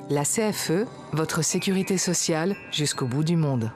La CFE, votre sécurité sociale jusqu'au bout du monde.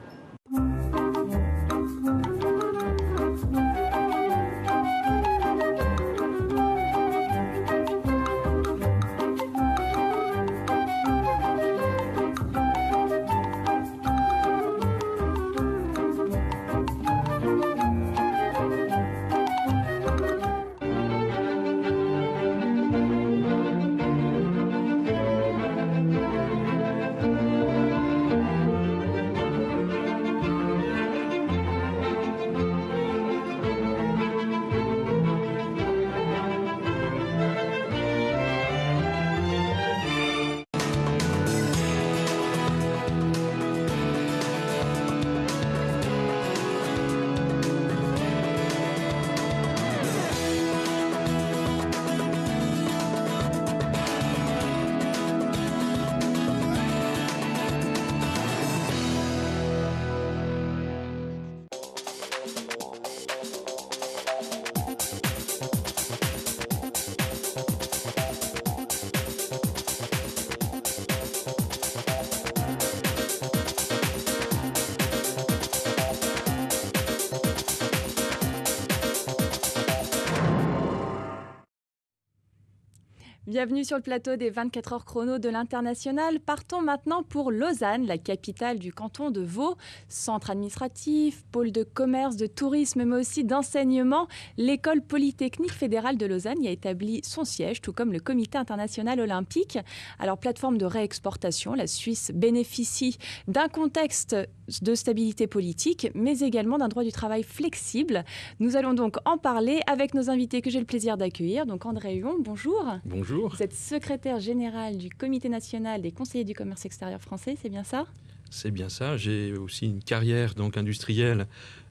Bienvenue sur le plateau des 24 heures chrono de l'International. Partons maintenant pour Lausanne, la capitale du canton de Vaud. Centre administratif, pôle de commerce, de tourisme, mais aussi d'enseignement. L'École polytechnique fédérale de Lausanne y a établi son siège, tout comme le Comité international olympique. Alors, plateforme de réexportation, la Suisse bénéficie d'un contexte de stabilité politique, mais également d'un droit du travail flexible. Nous allons donc en parler avec nos invités que j'ai le plaisir d'accueillir. Donc, André Huon, bonjour. Bonjour. Vous êtes secrétaire général du Comité national des conseillers du commerce extérieur français, c'est bien ça? C'est bien ça. J'ai aussi une carrière donc industrielle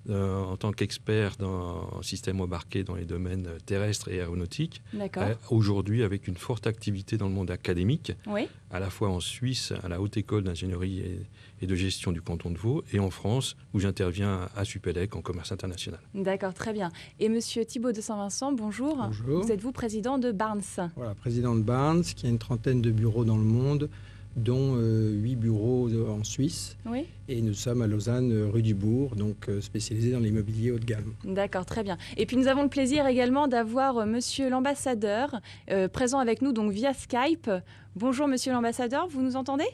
en tant qu'expert dans système embarqué dans les domaines terrestres et aéronautiques. D'accord. Aujourd'hui, avec une forte activité dans le monde académique, Oui. à la fois en Suisse, à la Haute École d'ingénierie et de gestion du canton de Vaud, et en France, où j'interviens à Supélec en commerce international. D'accord, très bien. Et Monsieur Thibault de Saint-Vincent, bonjour. Bonjour. Vous êtes vous président de Barnes? Voilà, président de Barnes, qui a une trentaine de bureaux dans le monde, dont 8 bureaux en Suisse. Oui. Et nous sommes à Lausanne, rue du Bourg, donc spécialisés dans l'immobilier haut de gamme. D'accord, très bien. Et puis nous avons le plaisir également d'avoir Monsieur l'ambassadeur présent avec nous donc via Skype. Bonjour Monsieur l'ambassadeur, vous nous entendez?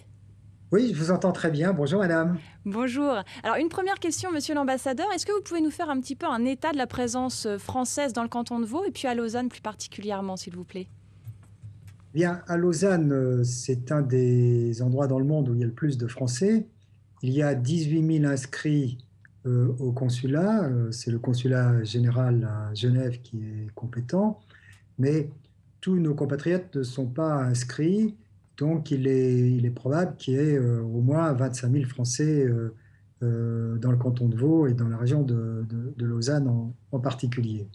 Oui, je vous entends très bien. Bonjour madame. Bonjour. Alors une première question, monsieur l'ambassadeur, est-ce que vous pouvez nous faire un petit peu un état de la présence française dans le canton de Vaud et puis à Lausanne plus particulièrement, s'il vous plaît? Bien, à Lausanne, c'est un des endroits dans le monde où il y a le plus de Français. Il y a 18 000 inscrits au consulat. C'est le consulat général à Genève qui est compétent. Mais tous nos compatriotes ne sont pas inscrits. Donc, il est probable qu'il y ait au moins 25 000 Français dans le canton de Vaud et dans la région de Lausanne en particulier.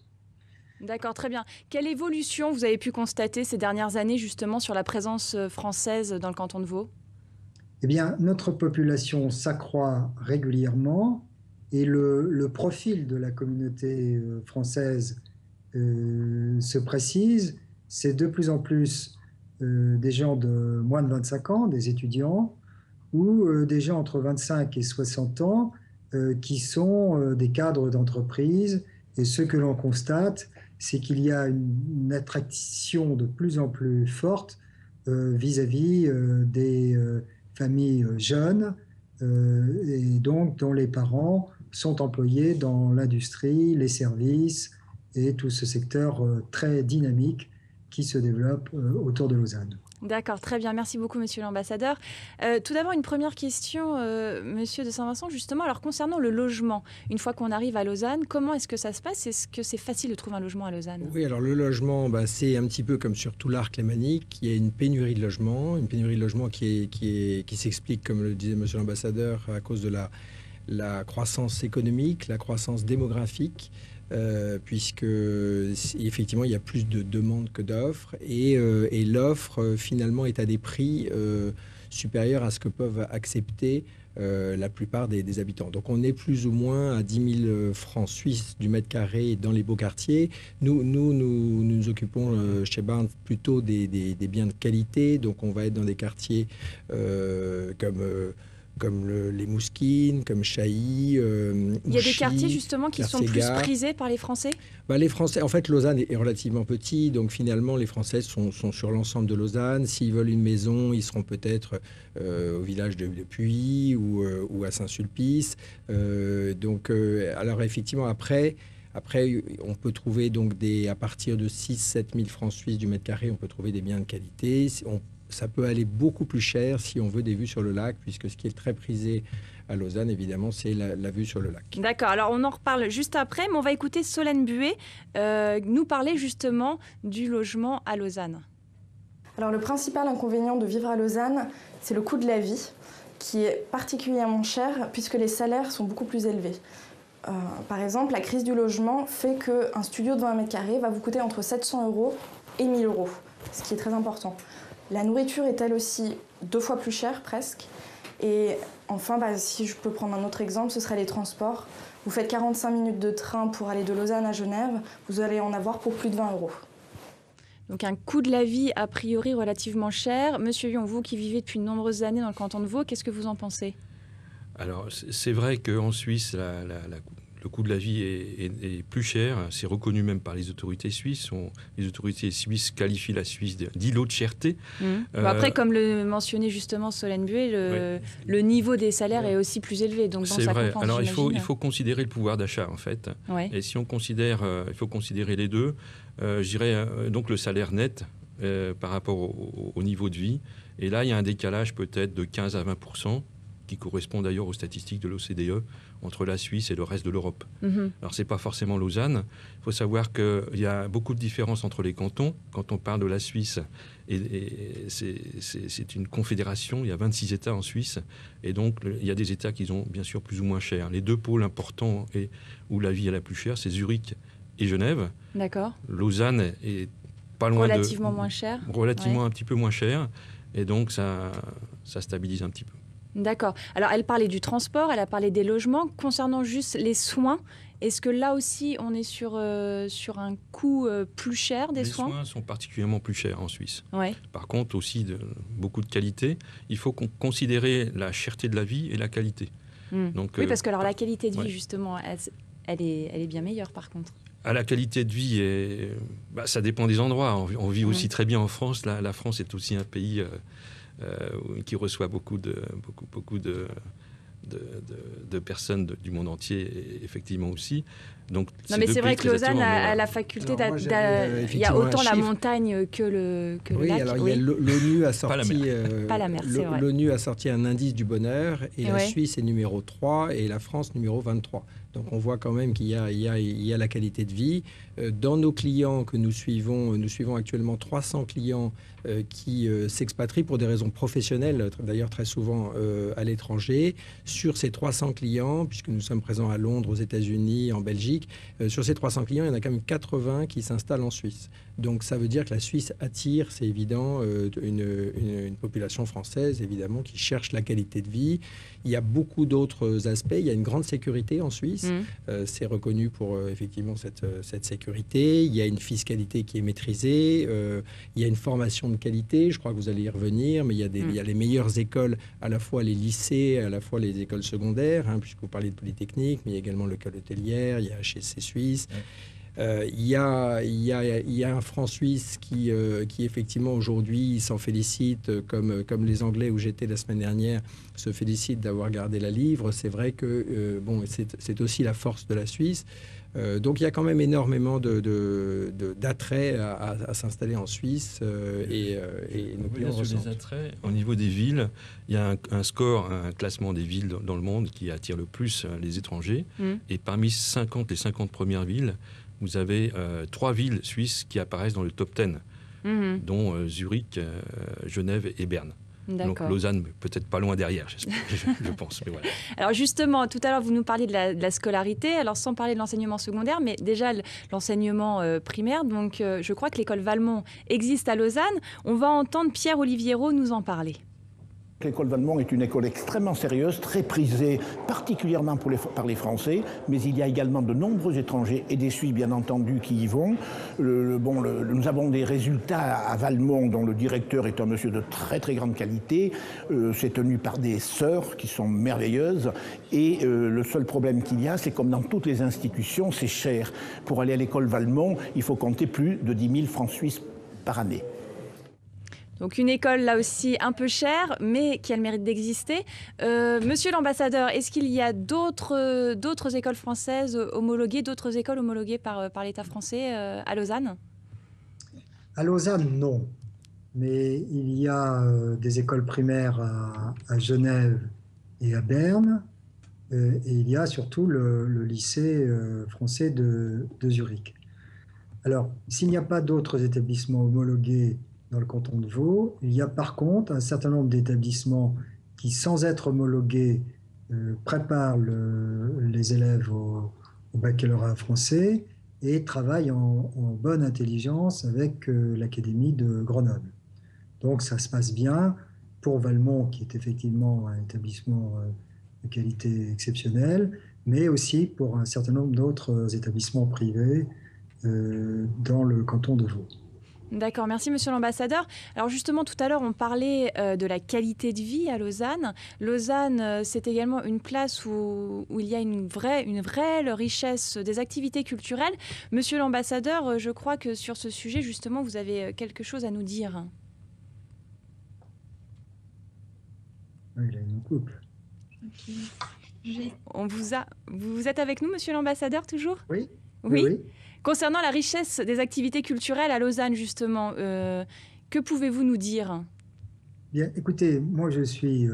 D'accord, très bien. Quelle évolution vous avez pu constater ces dernières années justement sur la présence française dans le canton de Vaud? Eh bien, notre population s'accroît régulièrement et le profil de la communauté française se précise. C'est de plus en plus des gens de moins de 25 ans, des étudiants, ou des gens entre 25 et 60 ans qui sont des cadres d'entreprise. Et ce que l'on constate, c'est qu'il y a une attraction de plus en plus forte vis-à-vis des familles jeunes et donc dont les parents sont employés dans l'industrie, les services et tout ce secteur très dynamique qui se développe autour de Lausanne. D'accord, très bien. Merci beaucoup, monsieur l'ambassadeur. Tout d'abord, une première question, monsieur de Saint-Vincent, justement. Alors, concernant le logement, une fois qu'on arrive à Lausanne, comment est-ce que ça se passe? Est-ce que c'est facile de trouver un logement à Lausanne? Oui, alors le logement, c'est un petit peu comme sur tout l'arc lémanique. Il y a une pénurie de logement, qui s'explique, comme le disait monsieur l'ambassadeur, à cause de la croissance économique, la croissance démographique. puisque effectivement il y a plus de demandes que d'offres et l'offre finalement est à des prix supérieurs à ce que peuvent accepter la plupart des habitants. Donc on est plus ou moins à 10 000 francs suisses du mètre carré dans les beaux quartiers. Nous occupons chez Barnes plutôt des biens de qualité, donc on va être dans des quartiers comme les Mouskines, comme Chailly. Il y a des quartiers justement qui sont plus prisés par les Français ? Les Français, en fait, Lausanne est relativement petit, donc finalement, les Français sont sur l'ensemble de Lausanne. S'ils veulent une maison, ils seront peut-être au village de Puy ou à Saint-Sulpice. Alors effectivement, après, on peut trouver donc à partir de 6 000 à 7 000 francs suisses du mètre carré, on peut trouver des biens de qualité. Ça peut aller beaucoup plus cher si on veut des vues sur le lac, puisque ce qui est très prisé à Lausanne, évidemment, c'est la vue sur le lac. D'accord, alors on en reparle juste après, mais on va écouter Solène Buet nous parler justement du logement à Lausanne. Alors le principal inconvénient de vivre à Lausanne, c'est le coût de la vie, qui est particulièrement cher, puisque les salaires sont beaucoup plus élevés. Par exemple, la crise du logement fait qu'un studio de 20 mètres carrés va vous coûter entre 700 € et 1 000 €, ce qui est très important. La nourriture est elle aussi 2 fois plus chère presque. Et enfin, si je peux prendre un autre exemple, ce serait les transports. Vous faites 45 minutes de train pour aller de Lausanne à Genève, vous allez en avoir pour plus de 20 €. Donc un coût de la vie a priori relativement cher. Monsieur Lyon, vous qui vivez depuis de nombreuses années dans le canton de Vaud, qu'est-ce que vous en pensez ? Alors c'est vrai qu'en Suisse, le coût de la vie est plus cher. C'est reconnu même par les autorités suisses. Les autorités suisses qualifient la Suisse d'îlot de cherté. Après, comme le mentionnait justement Solène Buet, le niveau des salaires est aussi plus élevé. Donc c'est ça vrai. compense, alors il faut considérer le pouvoir d'achat en fait. Ouais. Et si on considère, il faut considérer les deux. Je dirais donc le salaire net par rapport au niveau de vie. Et là, il y a un décalage peut-être de 15 à 20%. Qui correspond d'ailleurs aux statistiques de l'OCDE entre la Suisse et le reste de l'Europe. Alors, ce n'est pas forcément Lausanne. Il faut savoir qu'il y a beaucoup de différences entre les cantons. Quand on parle de la Suisse, c'est une confédération, il y a 26 États en Suisse, et donc il y a des États qui sont bien sûr plus ou moins chers. Les deux pôles importants où la vie est la plus chère, c'est Zurich et Genève. D'accord. Lausanne est pas loin relativement moins cher. Relativement un petit peu moins cher, et donc ça stabilise un petit peu. D'accord. Alors, elle parlait du transport, elle a parlé des logements. Concernant juste les soins, est-ce que là aussi, on est sur un coût plus cher des soins ? Les soins sont particulièrement plus chers en Suisse. Ouais. Par contre, aussi, beaucoup de qualité. Il faut considérer la cherté de la vie et la qualité. Donc, oui, parce que alors, la qualité de vie, justement, elle est bien meilleure, par contre. La qualité de vie, ça dépend des endroits. On vit aussi très bien en France. La France est aussi un pays... qui reçoit beaucoup de personnes du monde entier, effectivement aussi. Donc, non, mais c'est vrai que Lausanne a la faculté il y a autant la montagne que le lac. Alors, l'ONU a sorti... Pas la mer, c'est vrai. L'ONU a sorti un indice du bonheur, et la ouais. Suisse est numéro 3 et la France numéro 23. Donc on voit quand même qu'il y a la qualité de vie. Dans nos clients que nous suivons actuellement 300 clients qui s'expatrient pour des raisons professionnelles, d'ailleurs très souvent à l'étranger. Sur ces 300 clients, puisque nous sommes présents à Londres, aux États-Unis, en Belgique, sur ces 300 clients, il y en a quand même 80 qui s'installent en Suisse. Donc ça veut dire que la Suisse attire, c'est évident, une population française, évidemment, qui cherche la qualité de vie. Il y a beaucoup d'autres aspects. Il y a une grande sécurité en Suisse. C'est reconnu pour effectivement cette sécurité. Il y a une fiscalité qui est maîtrisée. Il y a une formation de qualité. Je crois que vous allez y revenir, mais il y a les meilleures écoles, à la fois les lycées, à la fois les écoles secondaires, puisque vous parlez de Polytechnique, mais il y a également l'école hôtelière, il y a HEC Suisse. Il y a un franc suisse qui effectivement aujourd'hui s'en félicite, comme les Anglais où j'étais la semaine dernière se félicitent d'avoir gardé la livre. C'est vrai que c'est aussi la force de la Suisse. Donc il y a quand même énormément d'attrait à s'installer en Suisse et nos clients sur les attraits, au niveau des villes, il y a un classement des villes dans le monde qui attire le plus les étrangers. Et parmi les 50 premières villes, vous avez 3 villes suisses qui apparaissent dans le top 10, dont Zurich, Genève et Berne. Donc Lausanne, peut-être pas loin derrière, je pense. Mais voilà. Alors justement, tout à l'heure, vous nous parliez de la scolarité, alors sans parler de l'enseignement secondaire, mais déjà l'enseignement primaire. Donc je crois que l'école Valmont existe à Lausanne. On va entendre Pierre Oliviero nous en parler. L'école Valmont est une école extrêmement sérieuse, très prisée, particulièrement par les Français, mais il y a également de nombreux étrangers et des Suisses, bien entendu, qui y vont. Nous avons des résultats à Valmont, dont le directeur est un monsieur de très très grande qualité. C'est tenu par des sœurs qui sont merveilleuses. Et le seul problème qu'il y a, c'est comme dans toutes les institutions, c'est cher. Pour aller à l'école Valmont, il faut compter plus de 10 000 francs suisses par année. Donc une école là aussi un peu chère, mais qui a le mérite d'exister. Monsieur l'ambassadeur, est-ce qu'il y a d'autres écoles françaises homologuées, d'autres écoles homologuées par l'État français à Lausanne? À Lausanne, non. Mais il y a des écoles primaires à Genève et à Berne. Et il y a surtout le lycée français de Zurich. Alors, s'il n'y a pas d'autres établissements homologués dans le canton de Vaud, il y a par contre un certain nombre d'établissements qui, sans être homologués, préparent les élèves au baccalauréat français et travaillent en bonne intelligence avec l'Académie de Grenoble. Donc ça se passe bien pour Valmont, qui est effectivement un établissement de qualité exceptionnelle, mais aussi pour un certain nombre d'autres établissements privés dans le canton de Vaud. D'accord, merci Monsieur l'ambassadeur. Alors justement, tout à l'heure, on parlait de la qualité de vie à Lausanne. Lausanne, c'est également une place où il y a une vraie richesse des activités culturelles. Monsieur l'ambassadeur, je crois que sur ce sujet, justement, vous avez quelque chose à nous dire. Oui, il a une coupe. Okay. Vous êtes avec nous, Monsieur l'ambassadeur, toujours? Oui. Oui. Oui. Concernant la richesse des activités culturelles à Lausanne, justement, que pouvez-vous nous dire? Bien, écoutez, moi je suis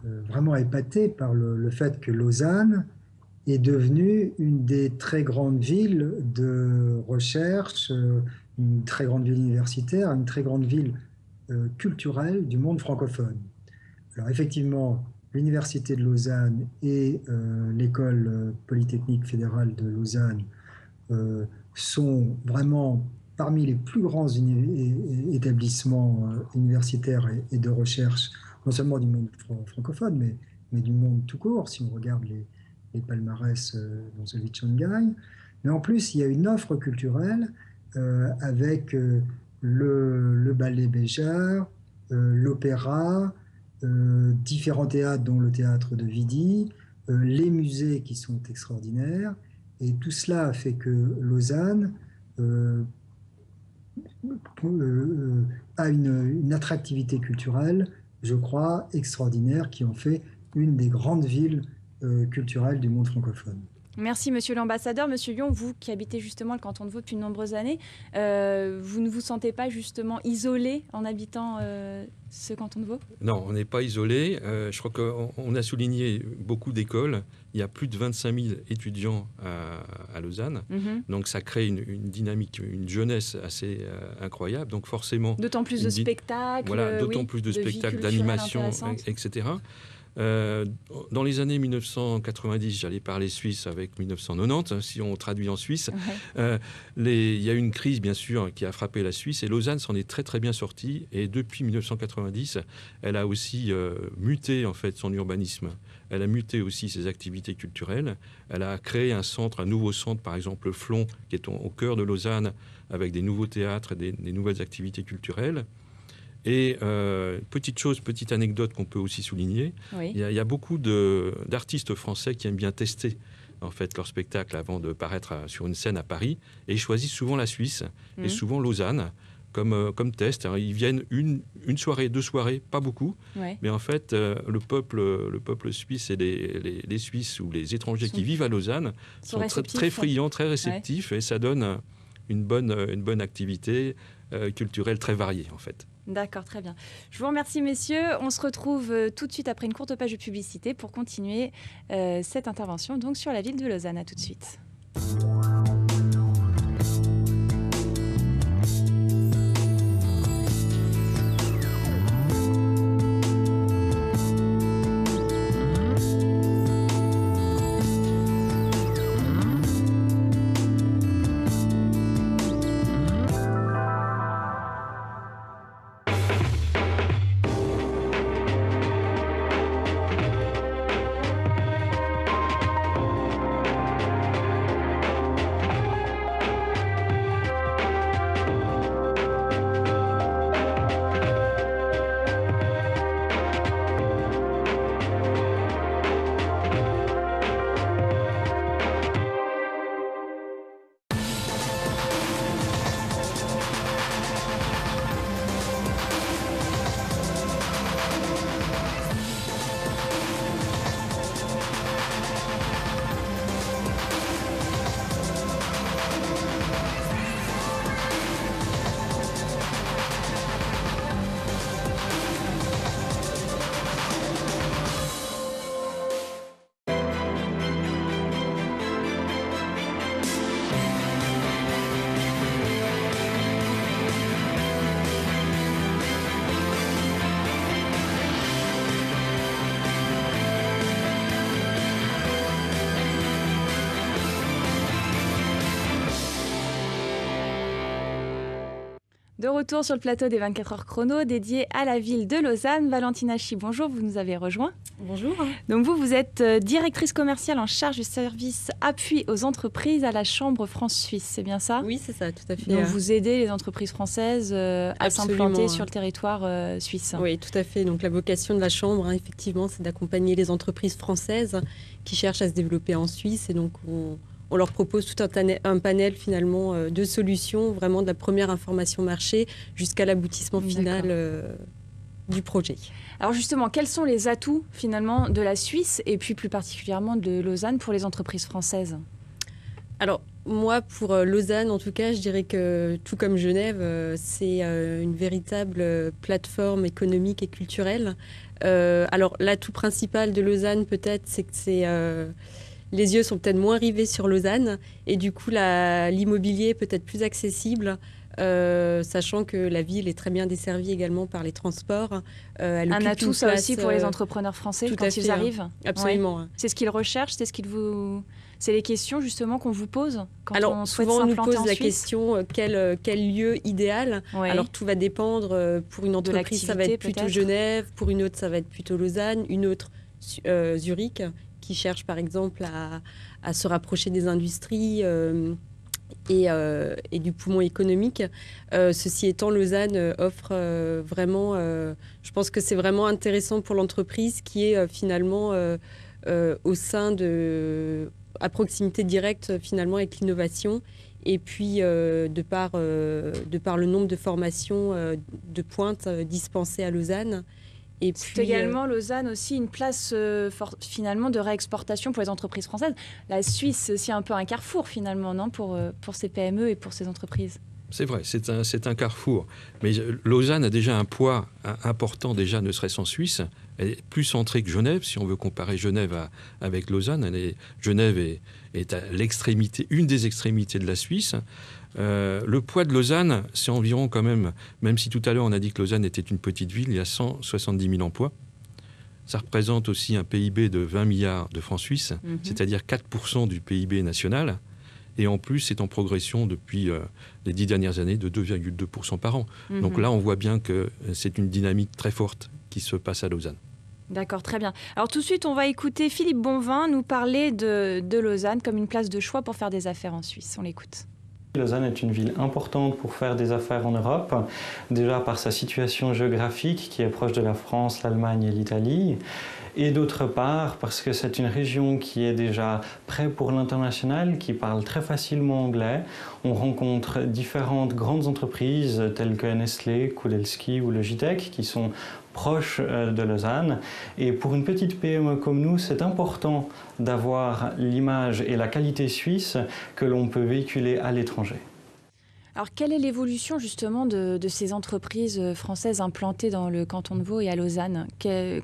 vraiment épaté par le fait que Lausanne est devenue une des très grandes villes de recherche, une très grande ville universitaire, une très grande ville culturelle du monde francophone. Alors effectivement, l'Université de Lausanne et l'École polytechnique fédérale de Lausanne sont vraiment parmi les plus grands établissements universitaires et de recherche, non seulement du monde francophone, mais du monde tout court, si on regarde les palmarès, dont celui de Shanghai. Mais en plus, il y a une offre culturelle avec le ballet Béjart, l'opéra, différents théâtres, dont le théâtre de Vidi, les musées qui sont extraordinaires. Et tout cela a fait que Lausanne a une attractivité culturelle, je crois, extraordinaire, qui en fait une des grandes villes culturelles du monde francophone. Merci, Monsieur l'ambassadeur. Monsieur Lyon, vous qui habitez justement le canton de Vaud depuis de nombreuses années, vous ne vous sentez pas justement isolé en habitant ce canton de Vaud? Non, on n'est pas isolé. Je crois qu'on a souligné beaucoup d'écoles. Il y a plus de 25 000 étudiants à Lausanne. Donc ça crée une dynamique, une jeunesse assez incroyable. Donc forcément... D'autant plus de spectacles. Voilà, d'autant plus de spectacles, d'animations, etc. Dans les années 1990, j'allais parler suisse avec 1990, si on traduit en suisse, il y a eu une crise, bien sûr, qui a frappé la Suisse, et Lausanne s'en est très très bien sortie, et depuis 1990, elle a aussi muté en fait son urbanisme, elle a muté aussi ses activités culturelles, elle a créé un nouveau centre, par exemple le Flon, qui est au cœur de Lausanne, avec des nouveaux théâtres et des nouvelles activités culturelles. Et petite anecdote qu'on peut aussi souligner, il y a beaucoup d'artistes français qui aiment bien tester en fait leur spectacle avant de paraître sur une scène à Paris, et ils choisissent souvent la Suisse et souvent Lausanne comme test. Alors, ils viennent une soirée, 2 soirées, pas beaucoup, mais en fait le peuple suisse et les Suisses ou les étrangers qui vivent à Lausanne sont très friands, très réceptifs, et ça donne une bonne activité culturelle très variée en fait. D'accord, très bien. Je vous remercie, messieurs. On se retrouve tout de suite après une courte page de publicité pour continuer cette intervention donc sur la ville de Lausanne. À tout de suite. De retour sur le plateau des 24 heures chrono dédié à la ville de Lausanne. Valentine Hachi, bonjour, vous nous avez rejoint. Bonjour. Donc vous êtes directrice commerciale en charge du service appui aux entreprises à la Chambre France-Suisse, c'est bien ça? Oui, c'est ça, tout à fait. Donc vous aidez les entreprises françaises à s'implanter sur le territoire suisse. Oui, tout à fait. Donc la vocation de la Chambre, effectivement, c'est d'accompagner les entreprises françaises qui cherchent à se développer en Suisse. Et donc on leur propose tout un panel finalement de solutions, vraiment de la première information marché jusqu'à l'aboutissement final du projet. Alors justement, quels sont les atouts finalement de la Suisse et puis plus particulièrement de Lausanne pour les entreprises françaises? Alors moi, pour Lausanne en tout cas, je dirais que tout comme Genève, c'est une véritable plateforme économique et culturelle. Alors l'atout principal de Lausanne peut-être, c'est que les yeux sont peut-être moins rivés sur Lausanne et du coup l'immobilier est peut-être plus accessible, sachant que la ville est très bien desservie également par les transports. Un atout ça aussi pour les entrepreneurs français quand ils arrivent. Absolument. Ouais. C'est ce qu'ils recherchent, c'est les questions justement qu'on vous pose quand on souhaite souvent s'implanter en Suisse. On nous pose la question quel lieu idéal. Ouais. Alors tout va dépendre. Pour une entreprise, ça va être plutôt Genève. Pour une autre, ça va être plutôt Lausanne. Une autre, Zurich, qui cherche par exemple à se rapprocher des industries et du poumon économique. Ceci étant, Lausanne offre vraiment, je pense que c'est vraiment intéressant pour l'entreprise qui est finalement au sein à proximité directe finalement avec l'innovation. Et puis, de par le nombre de formations de pointe dispensées à Lausanne. Et puis, c'est également Lausanne aussi une place finalement de réexportation pour les entreprises françaises. La Suisse, c'est aussi un peu un carrefour finalement, non, pour ces PME et pour ces entreprises. C'est vrai, c'est un carrefour. Mais Lausanne a déjà un poids important, déjà, ne serait-ce en Suisse. Elle est plus centrée que Genève, si on veut comparer Genève avec Lausanne. Genève est à l'extrémité, une des extrémités de la Suisse. Le poids de Lausanne, c'est environ quand même si tout à l'heure on a dit que Lausanne était une petite ville, il y a 170 000 emplois. Ça représente aussi un PIB de 20 milliards de francs suisses, c'est-à-dire 4% du PIB national. Et en plus, c'est en progression depuis les 10 dernières années de 2,2% par an. Donc là, on voit bien que c'est une dynamique très forte qui se passe à Lausanne. D'accord, très bien. Alors tout de suite, on va écouter Philippe Bonvin nous parler de Lausanne comme une place de choix pour faire des affaires en Suisse. On l'écoute. Lausanne est une ville importante pour faire des affaires en Europe, déjà par sa situation géographique qui est proche de la France, l'Allemagne et l'Italie, et d'autre part parce que c'est une région qui est déjà prête pour l'international, qui parle très facilement anglais. On rencontre différentes grandes entreprises telles que Nestlé, Kudelski ou Logitech qui sont proches de Lausanne. Et pour une petite PME comme nous, c'est important d'avoir l'image et la qualité suisse que l'on peut véhiculer à l'étranger. Alors, quelle est l'évolution justement de ces entreprises françaises implantées dans le canton de Vaud et à Lausanne?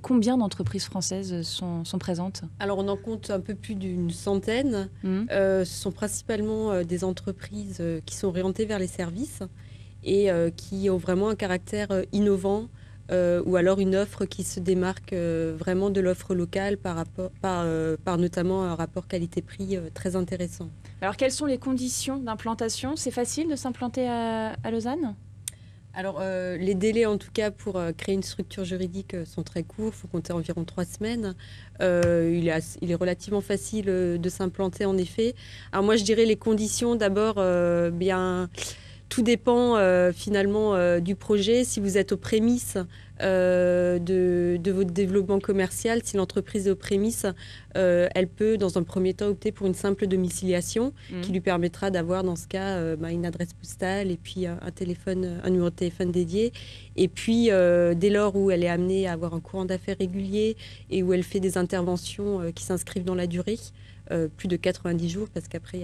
Combien d'entreprises françaises sont présentes? Alors, on en compte un peu plus d'une centaine. Ce sont principalement des entreprises qui sont orientées vers les services et qui ont vraiment un caractère innovant. Ou alors une offre qui se démarque vraiment de l'offre locale par notamment un rapport qualité-prix très intéressant. Alors, quelles sont les conditions d'implantation? C'est facile de s'implanter à Lausanne? Alors, les délais, en tout cas, pour créer une structure juridique sont très courts. Il faut compter environ 3 semaines. Il est relativement facile de s'implanter, en effet. Alors, moi, je dirais les conditions, d'abord, tout dépend finalement du projet. Si vous êtes aux prémices de votre développement commercial, si l'entreprise est aux prémices, elle peut dans un premier temps opter pour une simple domiciliation qui lui permettra d'avoir dans ce cas une adresse postale et puis un numéro de téléphone dédié. Et puis dès lors où elle est amenée à avoir un courant d'affaires régulier et où elle fait des interventions qui s'inscrivent dans la durée, plus de 90 jours, parce qu'après il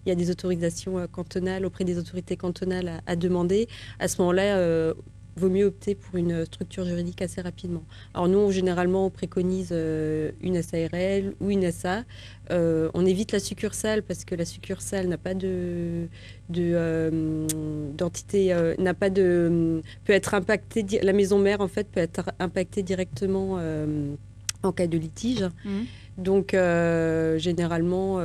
y a des autorisations cantonales auprès des autorités cantonales à demander. À ce moment-là, vaut mieux opter pour une structure juridique assez rapidement. Alors nous, généralement, on préconise une SARL ou une SA. On évite la succursale parce que la succursale n'a pas d'entité, peut être impactée. La maison mère, en fait, peut être impactée directement en cas de litige. Donc, généralement,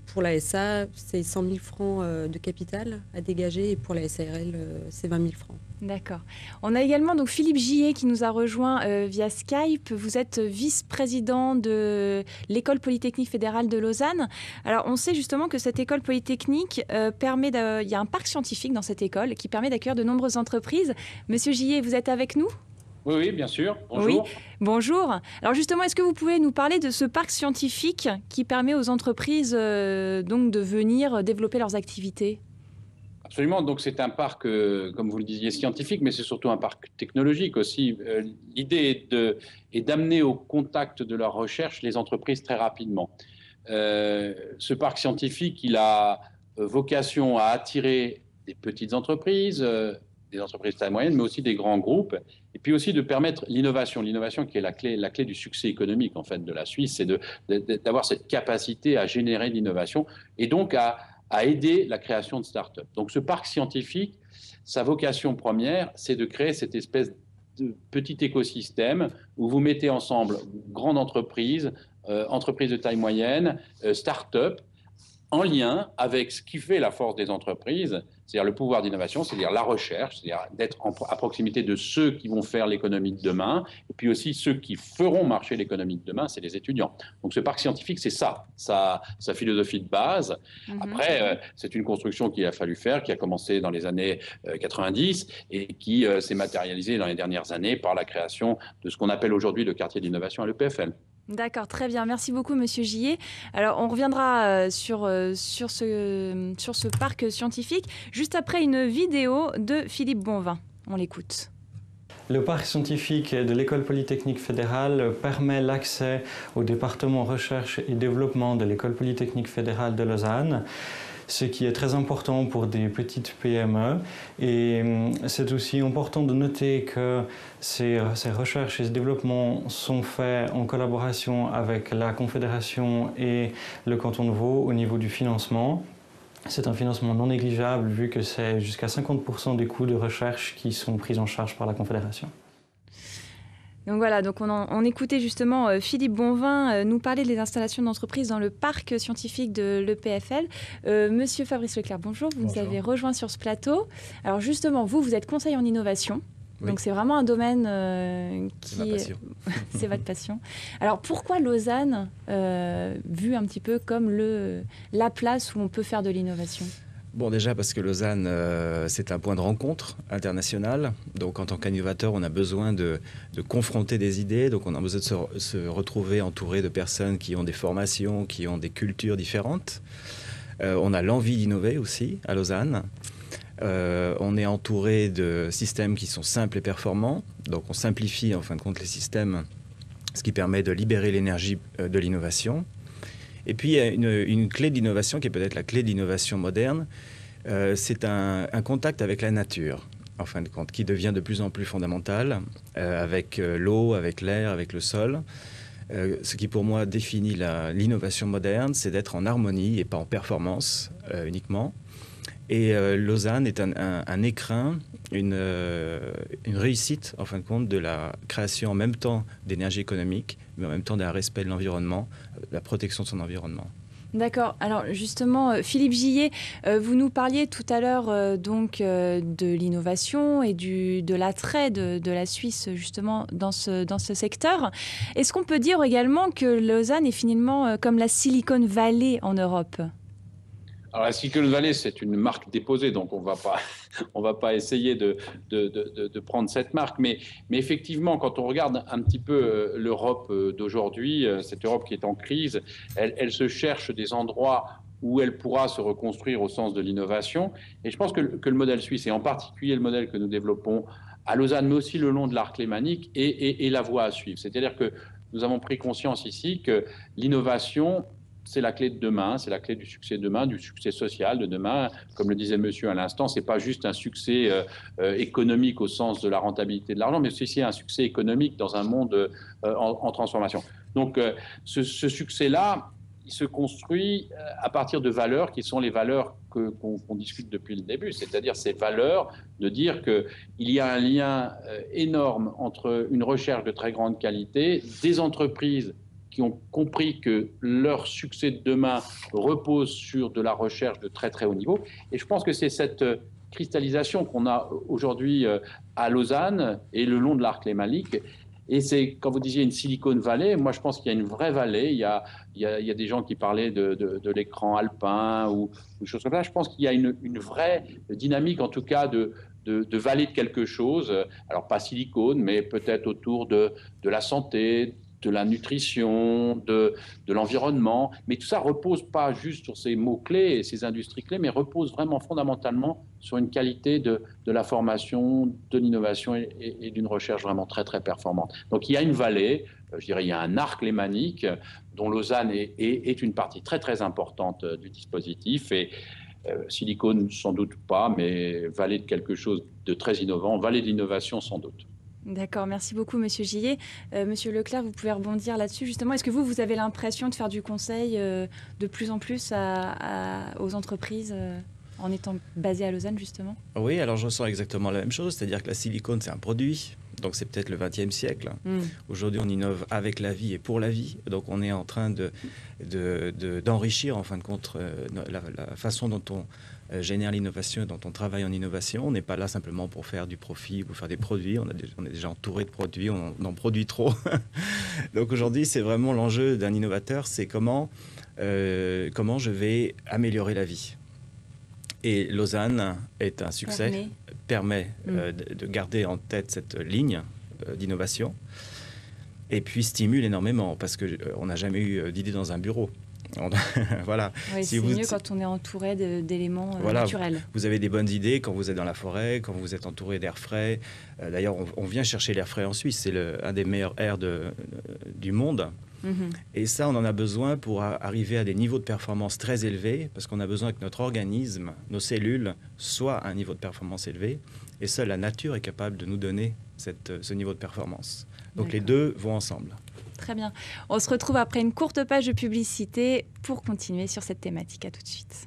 pour la SA, c'est 100 000 francs de capital à dégager et pour la SARL, c'est 20 000 francs. D'accord. On a également donc Philippe Gillet qui nous a rejoint via Skype. Vous êtes vice-président de l'École polytechnique fédérale de Lausanne. Alors, on sait justement que cette école polytechnique il y a un parc scientifique dans cette école qui permet d'accueillir de nombreuses entreprises. Monsieur Gillet, vous êtes avec nous ? Oui, bien sûr. Bonjour. Oui, bonjour. Alors justement, est-ce que vous pouvez nous parler de ce parc scientifique qui permet aux entreprises donc de venir développer leurs activités ? Absolument. Donc c'est un parc, comme vous le disiez, scientifique, mais c'est surtout un parc technologique aussi. L'idée est d'amener au contact de leur recherche les entreprises très rapidement. Ce parc scientifique, il a vocation à attirer des petites entreprises, des entreprises de taille moyenne, mais aussi des grands groupes, et puis aussi de permettre l'innovation. L'innovation qui est la clé du succès économique en fait de la Suisse, c'est d'avoir cette capacité à générer de l'innovation et donc à aider la création de start-up. Donc ce parc scientifique, sa vocation première, c'est de créer cette espèce de petit écosystème où vous mettez ensemble grandes entreprises, entreprises de taille moyenne, start-up, en lien avec ce qui fait la force des entreprises, c'est-à-dire le pouvoir d'innovation, c'est-à-dire la recherche, c'est-à-dire d'être à proximité de ceux qui vont faire l'économie de demain, et puis aussi ceux qui feront marcher l'économie de demain, c'est les étudiants. Donc ce parc scientifique, c'est ça, sa philosophie de base. Après, c'est une construction qu'il a fallu faire, qui a commencé dans les années 90 et qui s'est matérialisée dans les dernières années par la création de ce qu'on appelle aujourd'hui le quartier d'innovation à l'EPFL. D'accord, très bien. Merci beaucoup, Monsieur Gillet. Alors, on reviendra sur ce parc scientifique juste après une vidéo de Philippe Bonvin. On l'écoute. Le parc scientifique de l'École polytechnique fédérale permet l'accès au département recherche et développement de l'École polytechnique fédérale de Lausanne, ce qui est très important pour des petites PME. Et c'est aussi important de noter que ces recherches et ce développement sont faits en collaboration avec la Confédération et le canton de Vaud au niveau du financement. C'est un financement non négligeable vu que c'est jusqu'à 50% des coûts de recherche qui sont pris en charge par la Confédération. Donc voilà, donc on écoutait justement Philippe Bonvin nous parler des installations d'entreprises dans le parc scientifique de l'EPFL. Monsieur Fabrice Leclerc, bonjour, vous nous avez rejoint sur ce plateau. Alors justement, vous êtes conseiller en innovation. Oui. Donc c'est vraiment un domaine qui... C'est ma passion. C'est votre passion. Alors pourquoi Lausanne, vue un petit peu comme la place où on peut faire de l'innovation ? Bon, déjà parce que Lausanne, c'est un point de rencontre international. Donc, en tant qu'innovateur, on a besoin de confronter des idées. Donc, on a besoin de se retrouver entouré de personnes qui ont des formations, qui ont des cultures différentes. On a l'envie d'innover aussi à Lausanne. On est entouré de systèmes qui sont simples et performants. Donc, on simplifie en fin de compte les systèmes, ce qui permet de libérer l'énergie de l'innovation. Et puis, il y a une clé d'innovation qui est peut-être la clé d'innovation moderne. C'est un contact avec la nature, en fin de compte, qui devient de plus en plus fondamental, avec l'eau, avec l'air, avec le sol. Ce qui, pour moi, définit l'innovation moderne, c'est d'être en harmonie et pas en performance uniquement. Et Lausanne est un écrin, une réussite, en fin de compte, de la création en même temps d'énergie économique, mais en même temps d'un respect de l'environnement, la protection de son environnement. D'accord. Alors justement, Philippe Gillet, vous nous parliez tout à l'heure de l'innovation et de l'attrait de la Suisse justement dans ce secteur. Est-ce qu'on peut dire également que Lausanne est finalement comme la Silicon Valley en Europe ? Alors la Silicon Valley, c'est une marque déposée, donc on va pas essayer de prendre cette marque. Mais effectivement, quand on regarde un petit peu l'Europe d'aujourd'hui, cette Europe qui est en crise, elle se cherche des endroits où elle pourra se reconstruire au sens de l'innovation. Et je pense que le modèle suisse, et en particulier le modèle que nous développons à Lausanne, mais aussi le long de l'arc lémanique, est la voie à suivre. C'est-à-dire que nous avons pris conscience ici que l'innovation, c'est la clé de demain, c'est la clé du succès de demain, du succès social de demain. Comme le disait monsieur à l'instant, ce n'est pas juste un succès économique au sens de la rentabilité de l'argent, mais c'est aussi un succès économique dans un monde en transformation. Donc ce succès-là, il se construit à partir de valeurs qui sont les valeurs qu'on discute depuis le début, c'est-à-dire ces valeurs de dire qu'il y a un lien énorme entre une recherche de très grande qualité, des entreprises qui ont compris que leur succès de demain repose sur de la recherche de très très haut niveau. Et je pense que c'est cette cristallisation qu'on a aujourd'hui à Lausanne et le long de l'arc lémanique. Et c'est, quand vous disiez une Silicon Valley, moi je pense qu'il y a une vraie vallée. Il y a des gens qui parlaient de l'écran alpin ou des choses comme ça. Je pense qu'il y a une vraie dynamique, en tout cas, de vallée de quelque chose. Alors pas silicone, mais peut-être autour de la santé, de la nutrition, de l'environnement. Mais tout ça repose pas juste sur ces mots-clés et ces industries clés, mais repose vraiment fondamentalement sur une qualité de la formation, de l'innovation et d'une recherche vraiment très, très performante. Donc il y a une vallée, je dirais, il y a un arc lémanique dont Lausanne est une partie très, très importante du dispositif. Et silicone, sans doute pas, mais vallée de quelque chose de très innovant, vallée de l'innovation, sans doute. D'accord, merci beaucoup Monsieur Gillet. Monsieur Leclerc, vous pouvez rebondir là-dessus justement. Est-ce que vous avez l'impression de faire du conseil de plus en plus aux entreprises en étant basé à Lausanne justement? Oui, alors je ressens exactement la même chose, c'est-à-dire que la silicone c'est un produit, donc c'est peut-être le XXe siècle. Aujourd'hui on innove avec la vie et pour la vie, donc on est en train d'enrichir en fin de compte la façon dont on génère l'innovation et dont on travaille en innovation. On n'est pas là simplement pour faire du profit ou pour faire des produits. On est déjà entouré de produits, on en produit trop. Donc aujourd'hui, c'est vraiment l'enjeu d'un innovateur, c'est comment je vais améliorer la vie. Et Lausanne est un succès, permet de garder en tête cette ligne d'innovation et puis stimule énormément parce qu'on n'a jamais eu d'idée dans un bureau. Voilà. Oui, c'est mieux quand on est entouré d'éléments naturels. Vous avez des bonnes idées quand vous êtes dans la forêt, quand vous êtes entouré d'air frais. D'ailleurs, on vient chercher l'air frais en Suisse. C'est un des meilleurs airs du monde. Et ça, on en a besoin pour arriver à des niveaux de performance très élevés, parce qu'on a besoin que notre organisme, nos cellules, soient à un niveau de performance élevé. Et seule la nature est capable de nous donner ce niveau de performance. Donc les deux vont ensemble. Très bien. On se retrouve après une courte page de publicité pour continuer sur cette thématique. À tout de suite.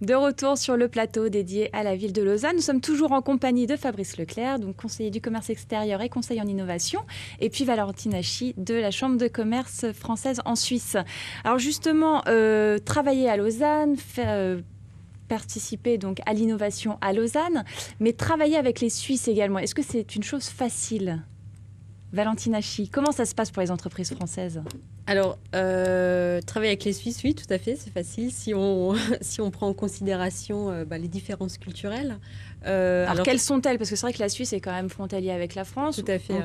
De retour sur le plateau dédié à la ville de Lausanne. Nous sommes toujours en compagnie de Fabrice Leclerc, donc conseiller du commerce extérieur et conseiller en innovation, et puis Valentine Hachi de la Chambre de commerce française en Suisse. Alors justement, travailler à Lausanne, participer donc à l'innovation à Lausanne, mais travailler avec les Suisses également, est-ce que c'est une chose facile? Valentine Hachi, comment ça se passe pour les entreprises françaises? Alors, travailler avec les Suisses, oui, tout à fait, c'est facile si on prend en considération les différences culturelles. Alors quelles sont-elles? Parce que c'est vrai que la Suisse est quand même frontalier avec la France. Tout à fait.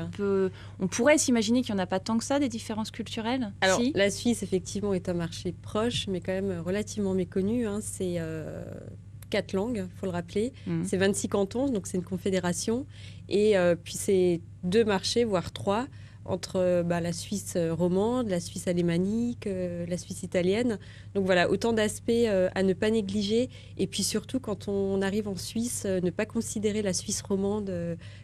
On pourrait s'imaginer qu'il n'y en a pas tant que ça, des différences culturelles. Alors, la Suisse, effectivement, est un marché proche, mais quand même relativement méconnu. C'est 4 langues, il faut le rappeler. C'est 26 cantons, donc c'est une confédération. Et puis c'est 2 marchés, voire 3, entre la Suisse romande, la Suisse alémanique, la Suisse italienne. Donc voilà, autant d'aspects à ne pas négliger. Et puis surtout, quand on arrive en Suisse, ne pas considérer la Suisse romande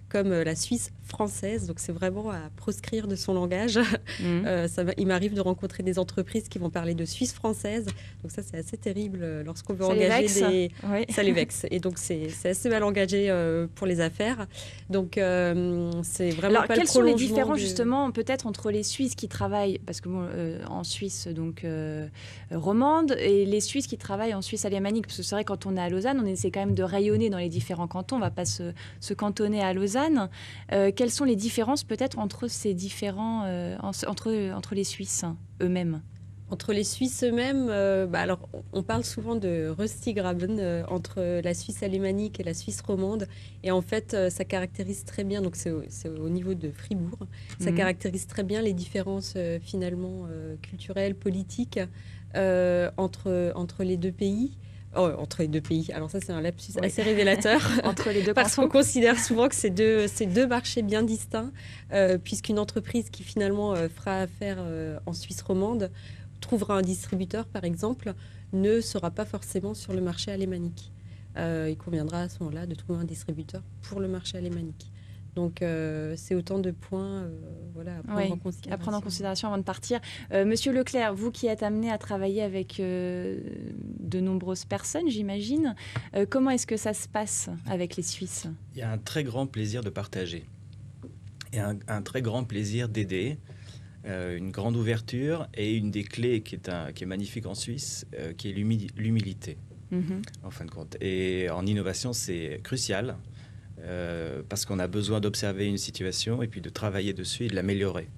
comme la Suisse française. Donc c'est vraiment à proscrire de son langage. Il m'arrive de rencontrer des entreprises qui vont parler de Suisse française. Donc ça, c'est assez terrible lorsqu'on veut engager des... Oui. Ça les vexe. Et donc c'est assez mal engagé pour les affaires. Donc c'est vraiment Alors, pas quels le sont les prolongement différences justement peut-être entre les Suisses qui travaillent, parce que en Suisse donc romande, et les Suisses qui travaillent en Suisse alémanique, parce que c'est vrai quand on est à Lausanne, on essaie quand même de rayonner dans les différents cantons, on ne va pas se cantonner à Lausanne. Quelles sont les différences peut-être entre ces différents entre les Suisses eux-mêmes? Entre les Suisses eux-mêmes, alors on parle souvent de Röstigraben entre la Suisse alémanique et la Suisse romande. Et en fait, ça caractérise très bien, donc c'est au niveau de Fribourg, ça caractérise très bien les différences finalement culturelles, politiques entre les deux pays. Oh, entre les deux pays. Alors ça, c'est un lapsus assez révélateur. Entre les deux parce cantons. qu'on considère souvent que c'est deux marchés bien distincts, puisqu'une entreprise qui finalement fera affaire en Suisse romande trouvera un distributeur, par exemple, ne sera pas forcément sur le marché alémanique. Il conviendra à ce moment-là de trouver un distributeur pour le marché alémanique. Donc, c'est autant de points à prendre en considération. Avant de partir. Monsieur Leclerc, vous qui êtes amené à travailler avec de nombreuses personnes, j'imagine, comment est-ce que ça se passe avec les Suisses? Il y a un très grand plaisir de partager et un très grand plaisir d'aider. Une grande ouverture et une des clés qui est magnifique en Suisse, qui est l'humilité, en fin de compte. Et en innovation, c'est crucial parce qu'on a besoin d'observer une situation et puis de travailler dessus et de l'améliorer.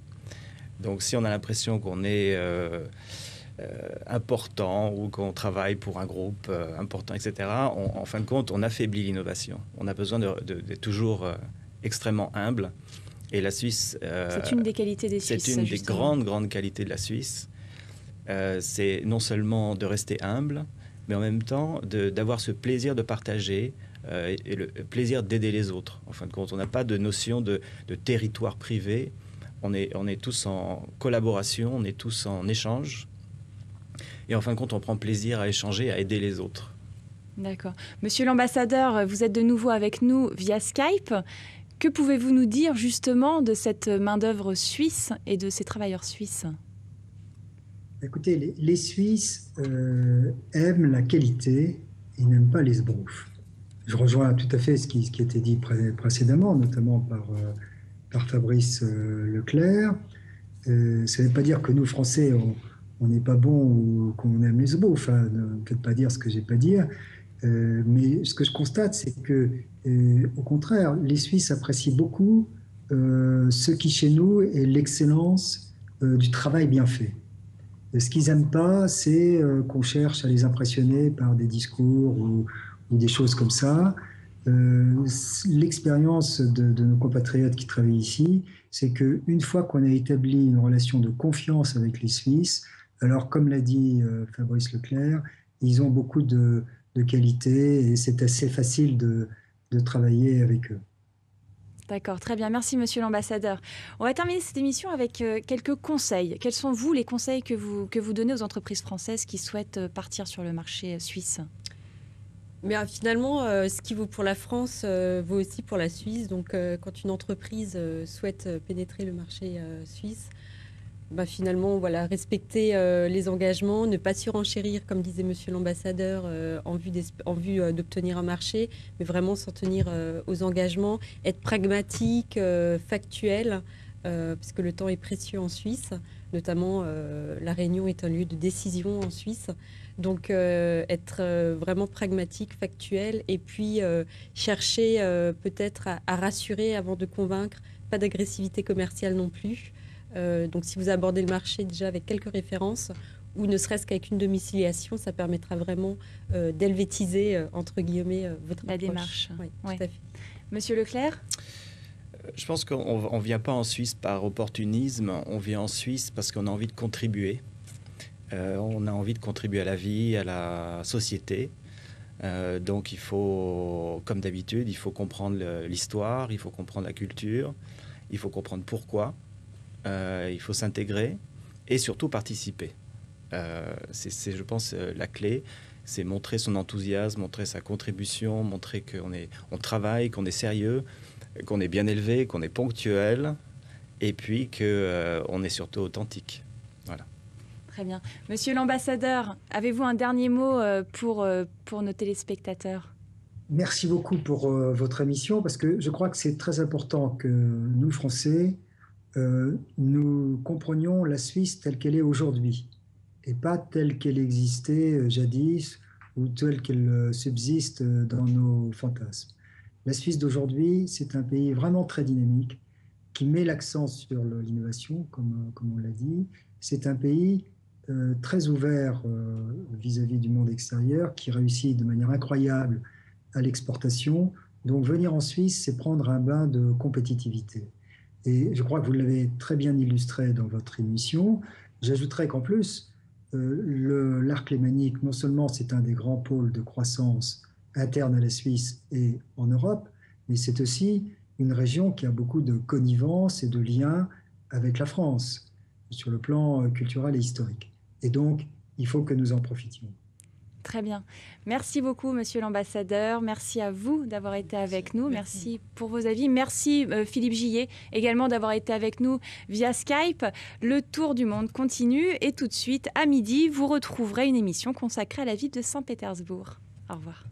Donc si on a l'impression qu'on est important ou qu'on travaille pour un groupe important, etc., en fin de compte, on affaiblit l'innovation. On a besoin d'être toujours extrêmement humble. Et la Suisse... c'est une des qualités des Suisses. C'est une des grandes qualités de la Suisse. C'est non seulement de rester humble, mais en même temps d'avoir ce plaisir de partager et le plaisir d'aider les autres. En fin de compte, on n'a pas de notion de territoire privé. On est tous en collaboration, on est tous en échange. Et en fin de compte, on prend plaisir à échanger, à aider les autres. D'accord. Monsieur l'ambassadeur, vous êtes de nouveau avec nous via Skype. Que pouvez-vous nous dire justement de cette main-d'œuvre suisse et de ces travailleurs suisses? Écoutez, les Suisses aiment la qualité et n'aiment pas les sbroufs. Je rejoins tout à fait ce qui a été dit précédemment, notamment par Fabrice Leclerc. Ça ne veut pas dire que nous, Français, on n'est pas bons ou qu'on aime les sbroufs. Hein. Ne faites pas dire ce que je n'ai pas dit. Mais ce que je constate, c'est que, au contraire, les Suisses apprécient beaucoup ce qui, chez nous, est l'excellence du travail bien fait. Et ce qu'ils n'aiment pas, c'est qu'on cherche à les impressionner par des discours ou des choses comme ça. L'expérience de nos compatriotes qui travaillent ici, c'est qu'une fois qu'on a établi une relation de confiance avec les Suisses, alors comme l'a dit Fabrice Leclerc, ils ont beaucoup de qualité et c'est assez facile de travailler avec eux. D'accord, très bien. Merci, monsieur l'ambassadeur. On va terminer cette émission avec quelques conseils. Quels sont, vous, les conseils que vous donnez aux entreprises françaises qui souhaitent partir sur le marché suisse? Mais finalement, ce qui vaut pour la France vaut aussi pour la Suisse. Donc, quand une entreprise souhaite pénétrer le marché suisse, finalement, voilà, respecter les engagements, ne pas surenchérir, comme disait monsieur l'ambassadeur, en vue d'obtenir un marché, mais vraiment s'en tenir aux engagements, être pragmatique, factuel, parce que le temps est précieux en Suisse. Notamment, La Réunion est un lieu de décision en Suisse. Donc, être vraiment pragmatique, factuel, et puis chercher peut-être à rassurer avant de convaincre, pas d'agressivité commerciale non plus. Donc, si vous abordez le marché déjà avec quelques références, ou ne serait-ce qu'avec une domiciliation, ça permettra vraiment d'helvétiser, entre guillemets, votre la approche. démarche. Oui, ouais. tout à fait. Monsieur Leclerc? Je pense qu'on ne vient pas en Suisse par opportunisme, on vient en Suisse parce qu'on a envie de contribuer. On a envie de contribuer à la vie, à la société. Donc il faut, comme d'habitude, il faut comprendre l'histoire, il faut comprendre la culture, il faut comprendre pourquoi, il faut s'intégrer et surtout participer. C'est, je pense, la clé. C'est montrer son enthousiasme, montrer sa contribution, montrer qu'on travaille, qu'on est sérieux, qu'on est bien élevé, qu'on est ponctuel, et puis qu'on est surtout authentique. Voilà. Très bien. Monsieur l'ambassadeur, avez-vous un dernier mot pour nos téléspectateurs ? Merci beaucoup pour votre émission, parce que je crois que c'est très important que nous, Français, nous comprenions la Suisse telle qu'elle est aujourd'hui, et pas telle qu'elle existait jadis, ou telle qu'elle subsiste dans nos fantasmes. La Suisse d'aujourd'hui, c'est un pays vraiment très dynamique, qui met l'accent sur l'innovation, comme on l'a dit. C'est un pays très ouvert vis-à-vis du monde extérieur, qui réussit de manière incroyable à l'exportation. Donc venir en Suisse, c'est prendre un bain de compétitivité. Et je crois que vous l'avez très bien illustré dans votre émission. J'ajouterais qu'en plus, l'arc lémanique, non seulement c'est un des grands pôles de croissance interne à la Suisse et en Europe, mais c'est aussi une région qui a beaucoup de connivence et de liens avec la France, sur le plan culturel et historique. Et donc, il faut que nous en profitions. Très bien. Merci beaucoup, monsieur l'ambassadeur. Merci à vous d'avoir été avec nous. Merci pour vos avis. Merci, Philippe Gillet, également d'avoir été avec nous via Skype. Le Tour du monde continue et tout de suite, à midi, vous retrouverez une émission consacrée à la ville de Saint-Pétersbourg. Au revoir.